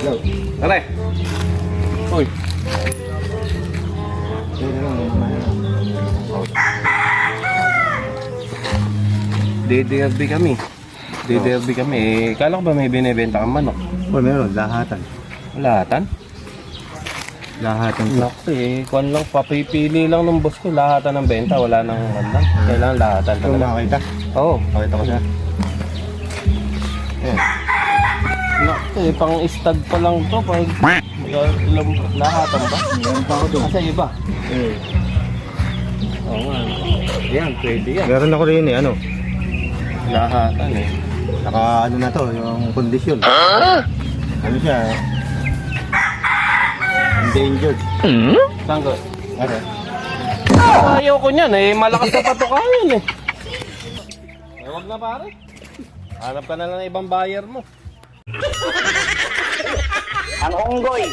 Tara. Uy. DDRB kami. DDRB kami. Eh, kala ko ba may binibenta kang manok? Oh, meron, lahatan. Lahatan? Lahatan. Naku eh, kung lang, papipili lang ng boss ko, lahatan ng benta, wala nang mandan. Kailangan lahatan Ito talaga. makakita. Oo. Pakita ko siya. Eh. Naku eh, pang istag pa lang to, pang lahatan ba? Meron pa ako doon. Asa iba? Eh. Oo nga. Yan, pwede yan. Meron ako rin eh, ano. Lahatan eh. Naka ano na to, yung kondisyon. Ano siya? Endangered. Saan ko? Ano? Ayaw ko niyan eh, malakas na patukayan eh. Eh, wag na pare. Hanap ka na lang ng ibang buyer mo. Ang unggoy.